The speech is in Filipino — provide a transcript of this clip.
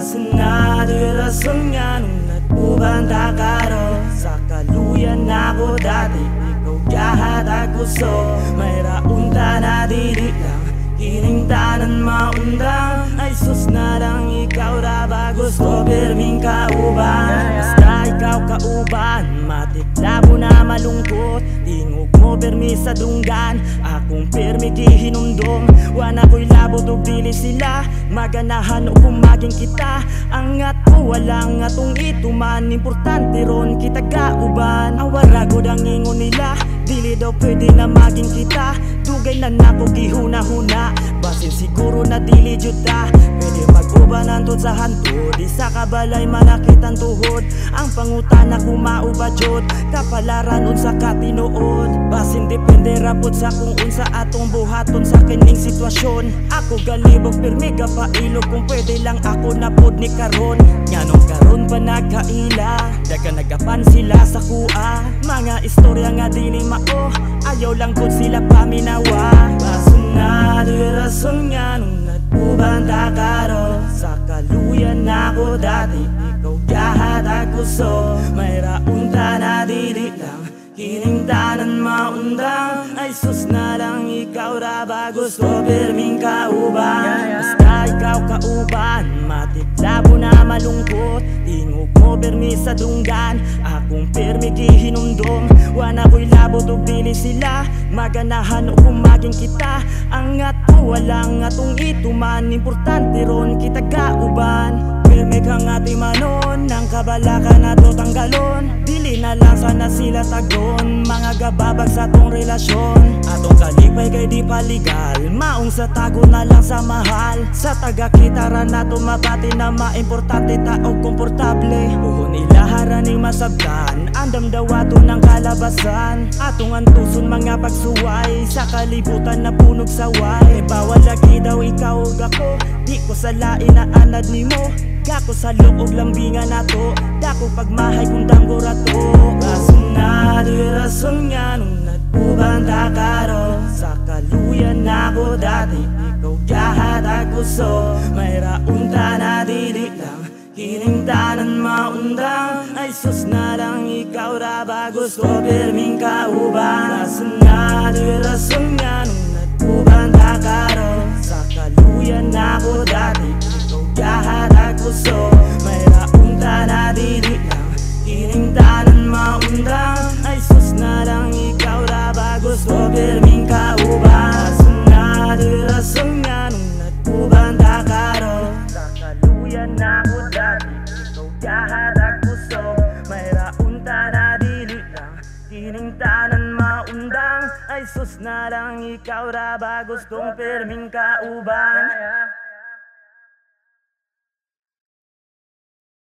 Basanado rason nga nung nagpubanta karo. Sa kaluyan ako dati, ikaw gahat ako so. May raunta na dili lang, kining tanan maundang. Ay sus na lang ikaw ra ba gusto perming kauban. Basta ikaw kauban, matiklabo na malungkot. Tingog mo permi sa dunggan, akong permi gihinumdum. Wana ko'y labot o dili sila, maganahan o kumaging kita. Angat ko walang atong ituman, importante ron kita kauban. Awaragod ang ingon nila, dili daw pwede na maging kita. Dugay na nako gihuna-huna, basin siguro na dili juta. Pwede mag-ubanan tod sa hantod, di sa kabalay manakit ang tuhod. Ang pangutana kumauba jud, kapalaran unsa ka tinuod. Basin depende rapod sa kung unsa atong buhaton sa kining sitwasyon. Ako galibog pirmi ka pailog, kung pwede lang ako napod ni karon. Nganong karon pa nagkaila, daga nagapan sila sa kuha. Mga istorya nga dili mao, ayaw lang gud sila paminawa. Basunado rason nga nung nagpubanta karo. Sa kaluyan ako dati, ikaw gahat ako so. May raunta na dili lang, kining tanan maundang. Ay sus na lang ikaw ra ba gusto perming kauban. Basta ikaw kauban, matiklabo na malungkot. Tingog mo permi sa dunggan, akong permi gihinumdum. Wana ko'y labot o dili sila, maganahan o kumaging kita. Angat ko walang atong ituman, importante ron kita kauban. Permi kang ati manon, ang kabalakan na to tanggalon. Dili na lang sana sila tagon, mga gababag sa tong relasyon. Atong kalipay kay di paligal, maong sa tago na lang sa mahal. Sa taga-kitaran na to mabati na maimportante taog komportable. Buhon ilaharan ni masabtan, andam daw ato ng kalabasan. Atong antuson mga pagsuway, sa kalibutan na punog saway. Bawal lagi daw ikaw ug ako, di ko salain na anad nimo. Gako sa loob lambingan nato, dako pagmahay kung danggo rato. Basunado rason nga nung nagpubanta karo. Sa kaluyan ako dati, ikaw gahat ako so. May raunta na dili lang, kining tanan maundang. Ay sus na lang ikaw ra ba gusto perming kauban. Basunado rason nga nung nagpubanta karo. Sa kaluyan ako dati, ikaw gahat ako so. May raunta na dili lang, kining tanan maundang. Ay sus na lang ikaw ra ba gusto perming kauban. Basunado rason nga nung nagpubanta karo. Sa kaluyan ako dati, ikaw gahat ako so. May raunta na dili lang, kining tanan maundang. Ay sus na lang ikaw ra ba gustong perming kauban.